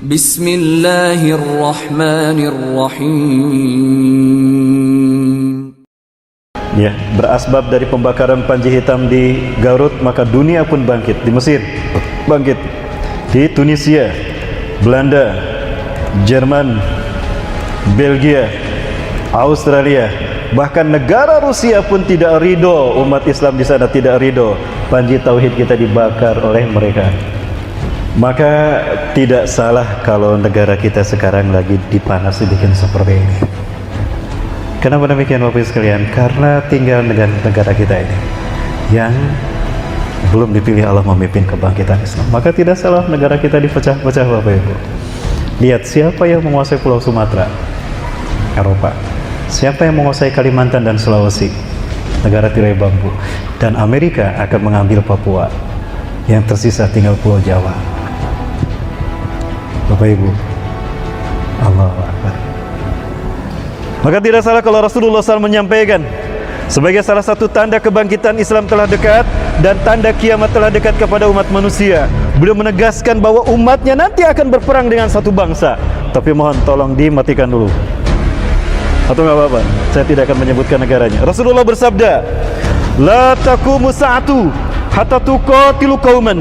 Bismillahirrahmanirrahim. Ya, berasbab dari pembakaran Panji Hitam di Garut, maka dunia pun bangkit. Di Mesir bangkit, di Tunisia, Belanda, Jerman, Belgia, Australia, bahkan negara Rusia pun tidak ridho, umat Islam di sana tidak ridho Panji Tauhid kita dibakar oleh mereka. Maka tidak salah kalau negara kita sekarang lagi dipanasi bikin seperti ini. Kenapa demikian Bapak Ibu sekalian? Karena tinggal dengan negara kita ini yang belum dipilih Allah memimpin kebangkitan Islam. Maka tidak salah negara kita dipecah-pecah Bapak Ibu. Lihat siapa yang menguasai Pulau Sumatera, Eropa. Siapa yang menguasai Kalimantan dan Sulawesi, negara tirai bambu. Dan Amerika akan mengambil Papua. Yang tersisa tinggal Pulau Jawa. Bapak Ibu, Allahu Akbar. Maka tidak salah kalau Rasulullah SAW menyampaikan sebagai salah satu tanda kebangkitan Islam telah dekat dan tanda kiamat telah dekat kepada umat manusia. Beliau menegaskan bahwa umatnya nanti akan berperang dengan satu bangsa. Tapi mohon tolong dimatikan dulu. Atau nggak apa-apa, saya tidak akan menyebutkan negaranya. Rasulullah bersabda, La taqumu sa'atu hatta tuqatilu qauman.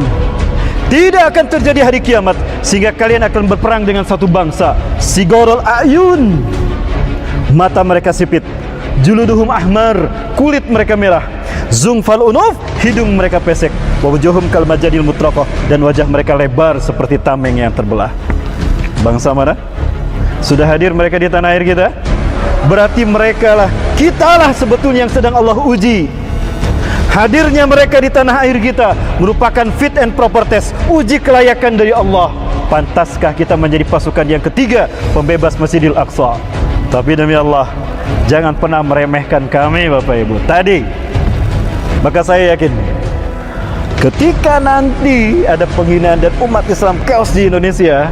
Tidak akan terjadi hari kiamat sehingga kalian akan berperang dengan satu bangsa. Sigorul ayun, mata mereka sipit, juluduhum ahmar, kulit mereka merah, zungfal unuf, hidung mereka pesek, wajuhum kal majadil mutraqah, dan wajah mereka lebar seperti tameng yang terbelah. Bangsa mana? Sudah hadir mereka di tanah air kita? Berarti mereka lah, kitalah sebetulnya yang sedang Allah uji. Hadirnya mereka di tanah air kita merupakan fit and proper test, uji kelayakan dari Allah. Pantaskah kita menjadi pasukan yang ketiga, pembebas Masjidil Aqsa? Tapi demi Allah, jangan pernah meremehkan kami Bapak Ibu tadi. Maka saya yakin ketika nanti ada penghinaan dan umat Islam chaos di Indonesia,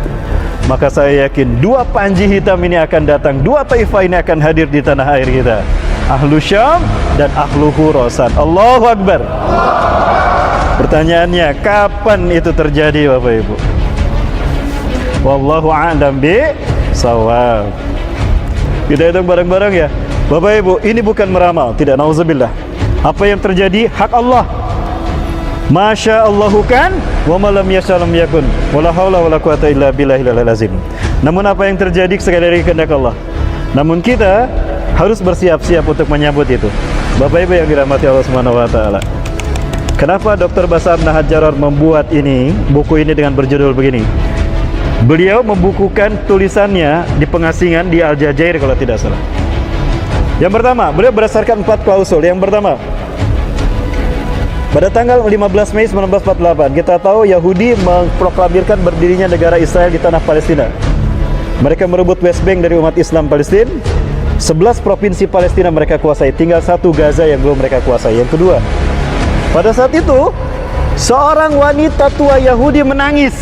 maka saya yakin dua Panji Hitam ini akan datang, dua Taifah ini akan hadir di tanah air kita, Ahlu Syam dan Ahlu Khurasan. Allahu Akbar. Pertanyaannya, kapan itu terjadi Bapak Ibu? Wallahu a'lam bishawab. Kita hitung bareng-bareng ya Bapak Ibu, ini bukan meramal, tidak, nauzubillah. Apa yang terjadi hak Allah. Masya Allahu kan, wa malam yasha lam yakun, wala haula wala quwata illa billahil azim. Namun apa yang terjadi sekali dari kehendak Allah. Namun kita harus bersiap-siap untuk menyambut itu. Bapak Ibu yang dirahmati Allah Subhanahu wa taala. Kenapa Dr. Basam Nahajarar membuat ini, buku ini dengan berjudul begini? Beliau membukukan tulisannya di pengasingan di Al-Jazair kalau tidak salah. Yang pertama, beliau berdasarkan 4 klausul. Yang pertama, pada tanggal 15 Mei 1948, kita tahu Yahudi memproklamirkan berdirinya negara Israel di tanah Palestina. Mereka merebut West Bank dari umat Islam Palestina. 11 provinsi Palestina mereka kuasai, tinggal 1 Gaza yang belum mereka kuasai. Yang kedua, pada saat itu seorang wanita tua Yahudi menangis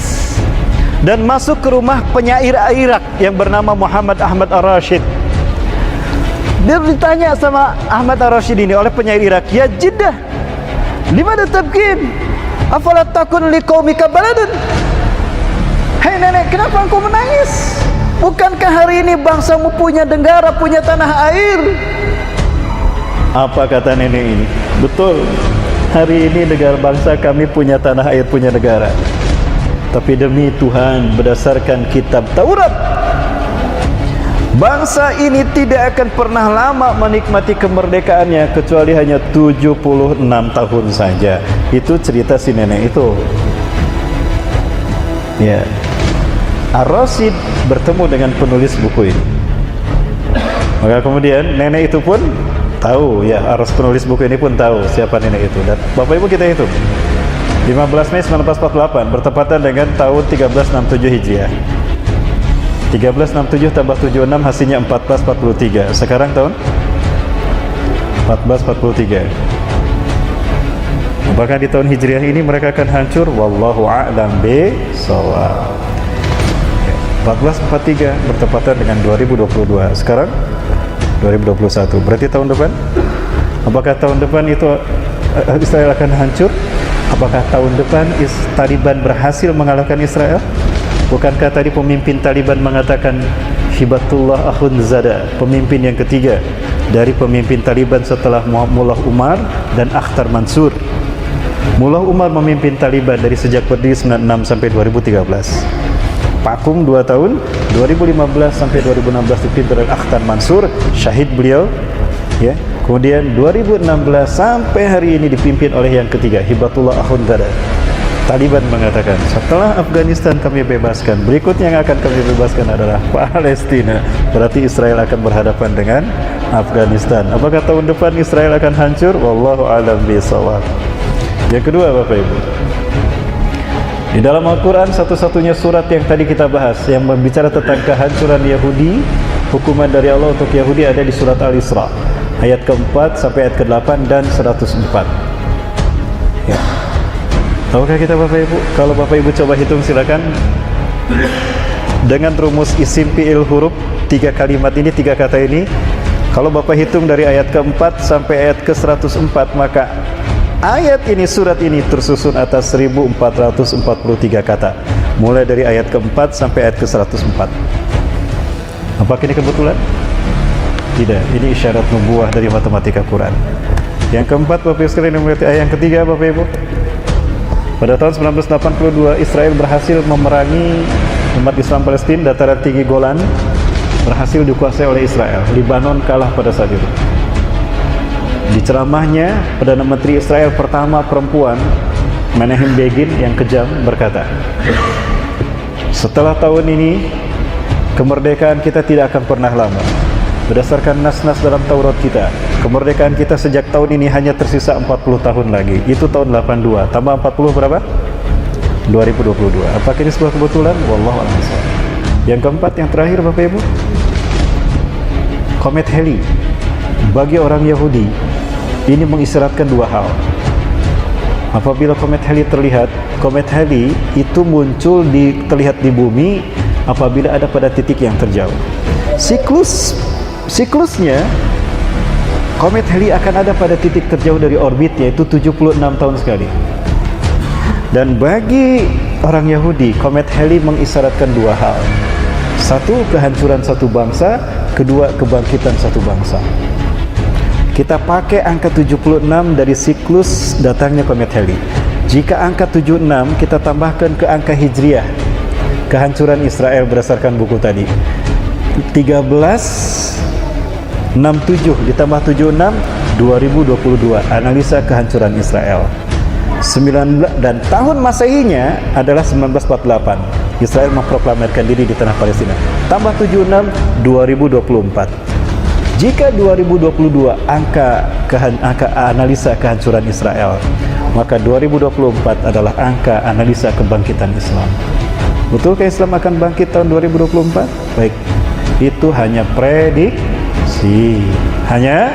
dan masuk ke rumah penyair Irak yang bernama Muhammad Ahmad Ar-Rashid. Dia ditanya sama Ahmad Ar-Rashid ini oleh penyair Irak, "Ya Jiddah, limada tabkin? Afala takun liqaumika baladun?" Hei nenek, kenapa engkau menangis? Bukankah hari ini bangsamu punya negara, punya tanah air? Apa kata nenek ini? Betul, hari ini negara bangsa kami punya tanah air, punya negara. Tapi demi Tuhan, berdasarkan kitab Taurat, bangsa ini tidak akan pernah lama menikmati kemerdekaannya kecuali hanya 76 tahun saja. Itu cerita si nenek itu. Ya, Ar-Rashid bertemu dengan penulis buku ini. Maka kemudian nenek itu pun tahu, ya, penulis buku ini pun tahu siapa nenek itu. Dan Bapak Ibu kita hitung, 15 Mei 1948 bertepatan dengan tahun 1367 Hijriah. 1367 tambah 76 hasilnya 1443. Sekarang tahun 1443. Bahkan di tahun Hijriah ini mereka akan hancur. Wallahu a'lam bishawab. 1443 bertepatan dengan 2022. Sekarang 2021. Berarti tahun depan, apakah tahun depan itu Israel akan hancur? Apakah tahun depan Taliban berhasil mengalahkan Israel? Bukankah tadi pemimpin Taliban mengatakan Hibatullah Akhundzada, pemimpin yang ketiga dari pemimpin Taliban setelah Mullah Umar dan Akhtar Mansur. Mullah Umar memimpin Taliban dari sejak berdiri 96 sampai 2013. Vakum 2 tahun, 2015 sampai 2016 dipimpin oleh Akhtar Mansur, syahid beliau, ya. Kemudian 2016 sampai hari ini dipimpin oleh yang ketiga, Hibatullah Akhundzada. Taliban mengatakan, setelah Afghanistan kami bebaskan, berikutnya yang akan kami bebaskan adalah Palestina. Berarti Israel akan berhadapan dengan Afghanistan. Apakah tahun depan Israel akan hancur? Wallahu a'lam bishawab. Yang kedua, Bapak Ibu, di dalam Al-Quran satu-satunya surat yang tadi kita bahas yang berbicara tentang kehancuran Yahudi, hukuman dari Allah untuk Yahudi, ada di surat Al-Isra ayat ke-4 sampai ayat ke-8 dan 104. Ya. Tahukah kita Bapak Ibu? Kalau Bapak Ibu coba hitung silakan. Dengan rumus isim fi'il huruf, 3 kalimat ini, 3 kata ini, kalau Bapak hitung dari ayat ke-4 sampai ayat ke-104, maka ayat ini, surat ini tersusun atas 1443 kata. Mulai dari ayat ke-4 sampai ayat ke-104. Apakah ini kebetulan? Tidak, ini isyarat nubuah dari matematika Quran. Yang keempat, Bapak Ibu sekalian, yang ketiga Bapak Ibu, pada tahun 1982 Israel berhasil memerangi umat Islam Palestina. Dataran tinggi Golan berhasil dikuasai oleh Israel. Libanon kalah pada saat itu. Di ceramahnya, Perdana Menteri Israel pertama perempuan, Menachem Begin, yang kejam, berkata, setelah tahun ini kemerdekaan kita tidak akan pernah lama. Berdasarkan nas-nas dalam Taurat kita, kemerdekaan kita sejak tahun ini hanya tersisa 40 tahun lagi. Itu tahun 82, tambah 40 berapa? 2022. Apakah ini sebuah kebetulan? Wallahu a'lam. Yang keempat, yang terakhir Bapak Ibu, komet Halley. Bagi orang Yahudi, ini mengisyaratkan 2 hal. Apabila komet Halley terlihat, komet Halley itu muncul terlihat di bumi apabila ada pada titik yang terjauh. Siklusnya, komet Halley akan ada pada titik terjauh dari orbitnya, itu 76 tahun sekali. Dan bagi orang Yahudi, komet Halley mengisyaratkan 2 hal. 1, kehancuran satu bangsa. 2, kebangkitan satu bangsa. Kita pakai angka 76 dari siklus datangnya komet Halley. Jika angka 76 kita tambahkan ke angka Hijriah, kehancuran Israel berdasarkan buku tadi, 1367 ditambah 76, 2022, analisa kehancuran Israel. 19 dan tahun Masehinya adalah 1948. Israel memproklamirkan diri di tanah Palestina. Tambah 76, 2024. Jika 2022 angka analisa kehancuran Israel, maka 2024 adalah angka analisa kebangkitan Islam. Betulkah Islam akan bangkit tahun 2024? Baik, itu hanya prediksi. Hanya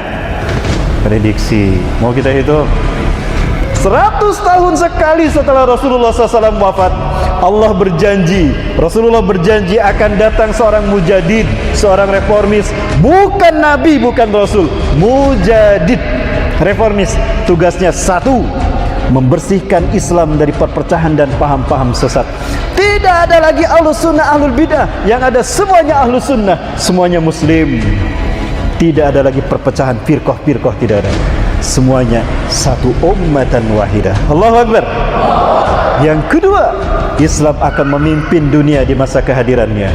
prediksi. Mau kita hitung? 100 tahun sekali setelah Rasulullah SAW wafat, Allah berjanji, Rasulullah berjanji akan datang seorang mujadid, seorang reformis, bukan nabi, bukan rasul, mujadid, reformis. Tugasnya 1, membersihkan Islam dari perpecahan dan paham-paham sesat. Tidak ada lagi ahlus sunnah, ahlul bidah, yang ada semuanya ahlus sunnah, semuanya muslim. Tidak ada lagi perpecahan, firqah-firqah, tidak ada. Semuanya satu ummatan wahidah. Allahu Akbar. Yang kedua, Islam akan memimpin dunia di masa kehadirannya.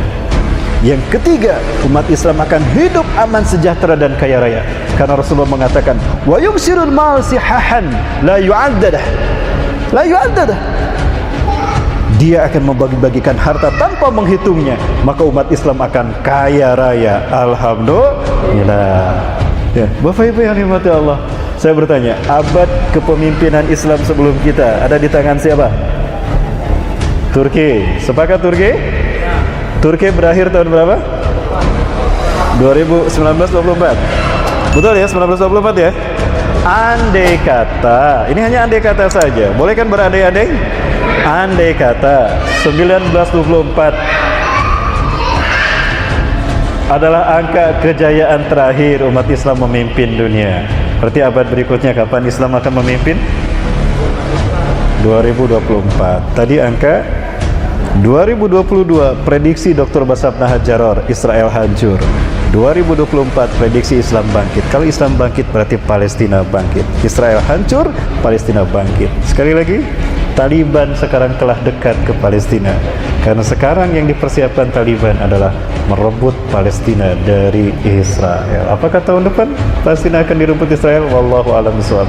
Yang ketiga, umat Islam akan hidup aman, sejahtera dan kaya raya. Karena Rasulullah mengatakan, wa yubsirul mal sihahan la yu'addadah. La yu'addadah. Dia akan membagi-bagikan harta tanpa menghitungnya, maka umat Islam akan kaya raya. Alhamdulillah. Ya, Bapak Ibu yang dirahmati Allah, saya bertanya, abad kepemimpinan Islam sebelum kita ada di tangan siapa? Turki. Sepakat Turki? Turki berakhir tahun berapa? 1924. Betul ya, 1924 ya? Andai kata, ini hanya andai kata saja. Boleh kan berandai-andai? Andai kata 1924 adalah angka kejayaan terakhir umat Islam memimpin dunia. Berarti abad berikutnya kapan Islam akan memimpin? 2024. Tadi angka 2022 prediksi Dr. Basam Nahajaror, Israel hancur. 2024 prediksi Islam bangkit. Kalau Islam bangkit berarti Palestina bangkit. Israel hancur, Palestina bangkit. Sekali lagi, Taliban sekarang telah dekat ke Palestina. Karena sekarang yang dipersiapkan Taliban adalah merebut Palestina dari Israel. Apakah tahun depan Palestina akan direbut Israel? Wallahu a'lam bishawab.